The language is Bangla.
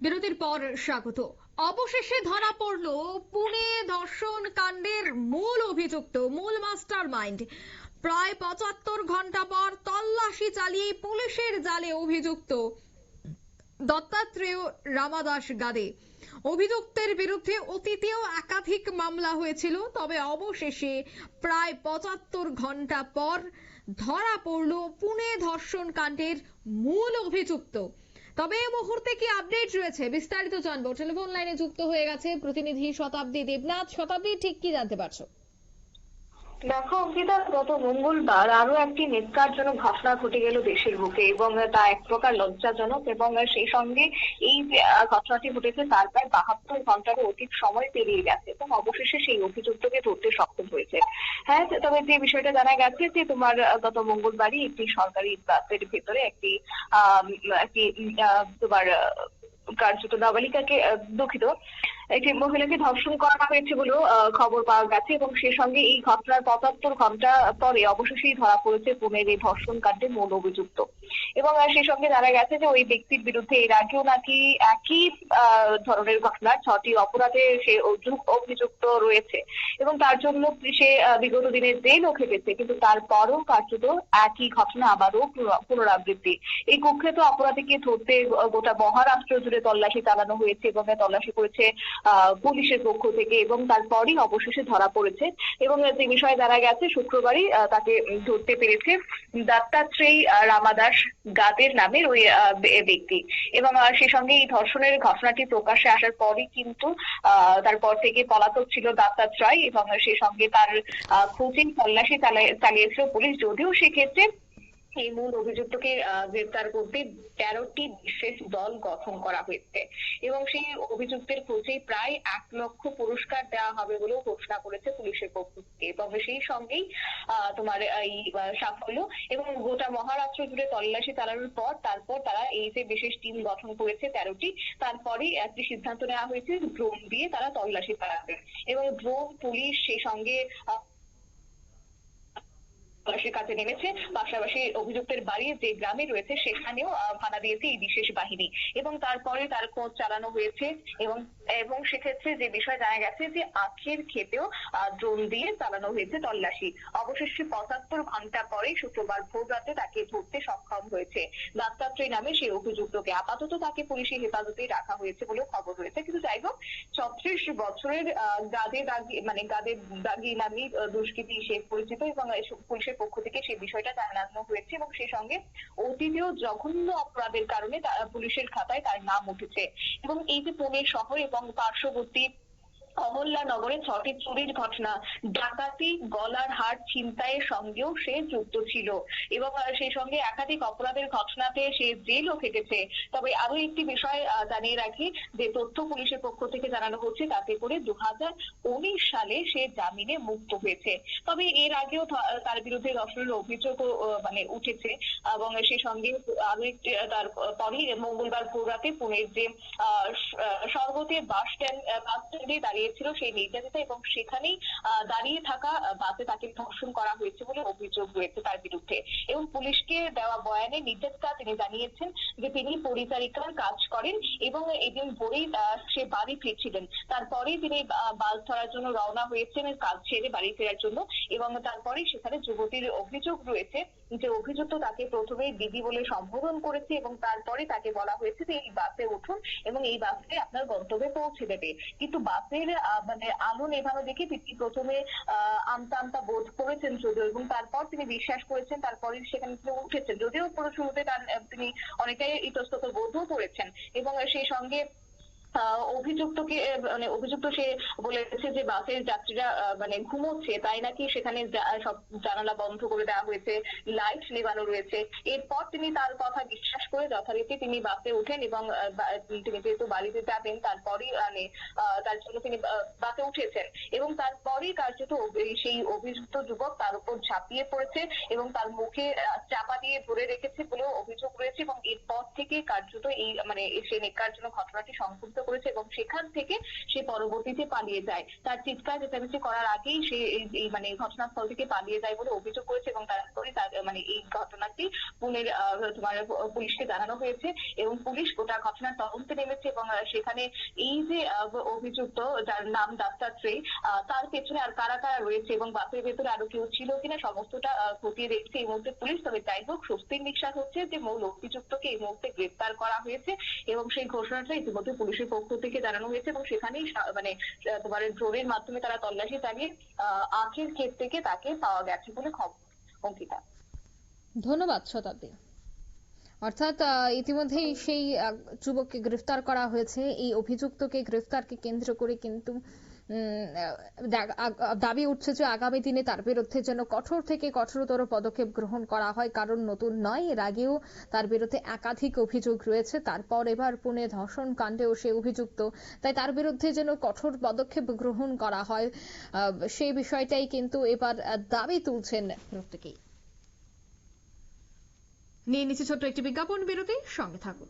বিরতির পর স্বাগত। অবশেষে ধরা পড়ল পুনে ধর্ষণ কাণ্ডের মূল অভিযুক্ত, মূল মাস্টার মাইন্ড। প্রায় ৭৫ ঘন্টা পর তল্লাশি চালিয়ে পুলিশের জালে অভিযুক্ত দত্তাত্রেয় রামাদাস গাদে। অভিযুক্তের বিরুদ্ধে অতীতেও একাধিক মামলা হয়েছিল, তবে অবশেষে প্রায় ৭৫ ঘন্টা পর ধরা পড়ল পুনে ধর্ষণ কাণ্ডের মূল অভিযুক্ত। তবে এই মুহূর্তে কি আপডেট রয়েছে বিস্তারিত জানবো। টেলিফোন লাইনে যুক্ত হয়ে গেছে প্রতিনিধি শতাব্দী দেবনাথ। শতাব্দী, ঠিক কি জানতে পারছো? দেখো অঙ্কিতা, গত মঙ্গলবার আরো একটি ন্যক্কারজনক ঘটনা ঘটে গেল দেশের বুকে, এবং তা এক প্রকার লজ্জাজনক। এবং সেই সঙ্গে এই যে ঘটনাটি ঘটেছে তার প্রায় ৭২ ঘন্টারও অধিক সময় পেরিয়ে গেছে এবং অবশেষে সেই অভিযুক্তকে ধরতে সক্ষম হয়েছে। হ্যাঁ, তবে যে বিষয়টা জানা গেছে যে তোমার গত মঙ্গলবারই একটি সরকারি বাসের ভেতরে একটি তোমার কার্যত নাবালিকাকে দুঃখিত একটি মহিলাকে ধর্ষণ করা হয়েছে বলেও খবর পাওয়া গেছে। এবং সেই সঙ্গে এই ঘটনার ৭৫ ঘন্টা পরে অবশেষেই ধরা পড়েছে পুনের এই ধর্ষণ কাণ্ডের মূল অভিযুক্ত। এবং সেই সঙ্গে জানা গেছে যে ওই ব্যক্তির বিরুদ্ধে এর আগেও নাকি একই ধরনের ঘটনা ৬টি অপরাধে সে অভিযুক্ত রয়েছে এবং তার জন্য সে বিগত দিনে জেলও খেটেছে, কিন্তু তারপরও কার্যত একই ঘটনা আবারও পুনরাবৃত্তি। এই কুখ্যাত অপরাধীকে ধরতে গোটা মহারাষ্ট্র জুড়ে তল্লাশি চালানো হয়েছে এবং তল্লাশি করেছে পুলিশের পক্ষ থেকে, এবং তারপরই অবশেষে ধরা পড়েছে। এবং যে বিষয়ে জানা গেছে শুক্রবারই তাকে ধরতে পেরেছে দত্তাত্রেয় রামাদাস গাদের নামের ওই ব্যক্তি। এবং সে সঙ্গে এই ধর্ষণের ঘটনাটি প্রকাশ্যে আসার পরই কিন্তু তারপর থেকে পলাতক ছিল দত্তাত্রেয়, এবং সে সঙ্গে তার খোঁজে তল্লাশি চালিয়েছিল পুলিশ, যদিও সেক্ষেত্রে এই মূল অভিযুক্তকে গ্রেপ্তার করতে ১৩টি বিশেষ দল গঠন করা হয়েছে এবং সেই অভিযুক্তের খোঁজে প্রায় ১ লক্ষ পুরস্কার দেওয়া হবে বলেও ঘোষণা করেছে পুলিশের পক্ষ থেকে। তবে সেই সঙ্গেই তোমার এই সাফল্য এবং গোটা মহারাষ্ট্র জুড়ে তল্লাশি চালানোর পর তারপর তারা এই যে বিশেষ টিম গঠন করেছে ১৩টি, তারপরেই একটি সিদ্ধান্ত নেওয়া হয়েছে ড্রোন দিয়ে তারা তল্লাশি চালাবে। এবং ড্রোন, পুলিশ সেই সঙ্গে তল্লাশির কাজে নেমেছে। পাশাপাশি অভিযুক্তের বাড়ি যে গ্রামে রয়েছে সেখানেও হানা দিয়েছে এই বিশেষ বাহিনী এবং তারপরে তার খোঁজ চালানো হয়েছে। এবং সেক্ষেত্রে যে বিষয় জানা গেছে যে আখের ক্ষেতেও ড্রোন দিয়ে চালানো হয়েছে তল্লাশি। অবশেষে ৭৫ ঘন্টা পরে শুক্রবার ভোর রাতে তাকে ধরতে সক্ষম হয়েছে দত্তাত্রেয় নামে সেই অভিযুক্তকে। আপাতত তাকে পুলিশের হেফাজতে রাখা হয়েছে বলেও খবর রয়েছে। কিন্তু যাই হোক, ৩৬ বছরের গাদে দাগি নামে দুষ্কৃতী সে পরিচিত এবং পুলিশের পক্ষ থেকে সেই বিষয়টা জানানো হয়েছে। এবং সেই সঙ্গে অতীতেও জঘন্য অপরাধের কারণে পুলিশের খাতায় তার নাম উঠেছে। এবং এই যে পুনে শহর এবং পার্শ্ববর্তী অহল্যানগরে ৬টি চুরির ঘটনা, ডাকাতি, গলার হার ছিনতাইয়ের সঙ্গেও সে যুক্ত ছিল এবং সেই সঙ্গে একাধিক অপরাধের ঘটনাতে সে জেলও খেটেছে। তবে আরো একটি বিষয় জানিয়ে রাখি যে তথ্য পুলিশের পক্ষ থেকে জানানো হচ্ছে তাতে করে ২০১৯ সালে সে জামিনে মুক্ত হয়েছে। তবে এর আগেও তার বিরুদ্ধে ধর্ষণের অভিযোগ উঠেছে এবং সেই সঙ্গে আরো একটি তারপরই মঙ্গলবার ভোর রাতে পুনের যে সর্বতে বাস স্ট্যান্ডে দাঁড়িয়েছিল সেই নির্যাতিতা এবং সেখানেই দাঁড়িয়ে থাকা বাসে তাকে ধর্ষণ করা হয়েছে বলে অভিযোগ রয়েছে তার বিরুদ্ধে। এবং পুলিশকে দেওয়া বয়ানে নির্যাতিতা তিনি জানিয়েছেন যে তিনি পরিচারিকার কাজ করেন এবং এদিন ভোরেই সে বাড়ি ফিরছিলেন। তারপরেই তিনি বাস ধরার জন্য রওনা হয়েছেন কাজ ছেড়ে বাড়ি ফেরার জন্য। এবং তারপরে সেখানে যুবতীর অভিযোগ রয়েছে যে অভিযুক্ত তাকে প্রথমে দিদি বলে সম্বোধন করেছে এবং তারপরে তাকে বলা হয়েছে যে এই বাসে উঠুন এবং এই বাসে আপনার গন্তব্যে পৌঁছে দেবে। কিন্তু বাসের আলো নেভানো দেখে তিনি প্রথমে আমতা আমতা বোধ করেছেন যদিও, এবং তারপর তিনি বিশ্বাস করেছেন, তারপরে সেখানে তিনি উঠেছেন, যদিও পুরো শুরুতে তিনি অনেকটাই ইতস্তত বোধও করেছেন। এবং সেই সঙ্গে অভিযুক্ত সে বলেছে যে বাসের যাত্রীরা ঘুমোচ্ছে, তাই নাকি সেখানে সব জানালা বন্ধ করে দেওয়া হয়েছে, লাইট নেভানো রয়েছে। এরপর তিনি তার কথা বিশ্বাস করে যথারীতি তিনি বাসে ওঠেন এবং তিনি যেহেতু বাড়িতে যাবেন তারপরই তার জন্য তিনি বাসে উঠেছেন এবং তারপরই কার্যত সেই অভিযুক্ত যুবক তার উপর ঝাঁপিয়ে পড়েছে এবং তার মুখে চাপা দিয়ে ধরে রেখেছে বলেও অভিযোগ রয়েছে। এবং এরপর থেকে কার্যত এই সেই ন্যক্কারজনক ঘটনাটি সংঘটিত অবরুদ্ধ করেছে এবং সেখান থেকে সে পরবর্তীতে পালিয়ে যায়। তার চিৎকার চেঁচামেচি করার আগেই সে এই মানে ঘটনাস্থল থেকে পালিয়ে যায় বলে অভিযোগ করেছে এবং তারপরে তার মানে এই ঘটনাটি পুলিশকে জানানো হয়েছে এবং পুলিশ গোটা ঘটনার তদন্তে নেমেছে এবং সেখানে এই যে অভিযুক্ত যার নাম দত্তাত্রেয় তার পেছনে আর কারা কারা রয়েছে এবং বাসের ভেতরে আরো কেউ ছিল কিনা সমস্তটা খতিয়ে দেখছে এই মুহূর্তে পুলিশ। তবে যাই হোক, স্বস্তির নিঃশ্বাস হচ্ছে যে মূল অভিযুক্তকে এই মুহূর্তে গ্রেফতার করা হয়েছে এবং সেই ঘোষণাটা ইতিমধ্যে পুলিশের পক্ষ থেকে জানানো হয়েছে এবং সেখানেই মানে ড্রোনের মাধ্যমে তারা তল্লাশি চালিয়ে আখের ক্ষেত থেকে তাকে পাওয়া গেছে বলে খবর। অঙ্কিতা, ধন্যবাদ শতাব্দী। অর্থাৎ ইতিমধ্যেই সেই যুবককে গ্রেফতার করা হয়েছে। এই অভিযুক্তকে গ্রেফতারকে কেন্দ্র করে কিন্তু দাবি উঠছে যে আগামী দিনে তার বিরুদ্ধে যেন কঠোর থেকে কঠোরতর পদক্ষেপ গ্রহণ করা হয়, কারণ নতুন নয়, এর আগেও তার বিরুদ্ধে একাধিক অভিযোগ রয়েছে। তারপর এবার পুনে ধর্ষণ কাণ্ডেও সে অভিযুক্ত, তাই তার বিরুদ্ধে যেন কঠোর পদক্ষেপ গ্রহণ করা হয় সেই বিষয়টাই কিন্তু এবার দাবি তুলছেন প্রত্যেকেই। নিয়ে নিচ্ছে ছোট্ট একটি বিজ্ঞাপন বিরতি, সঙ্গে থাকুন।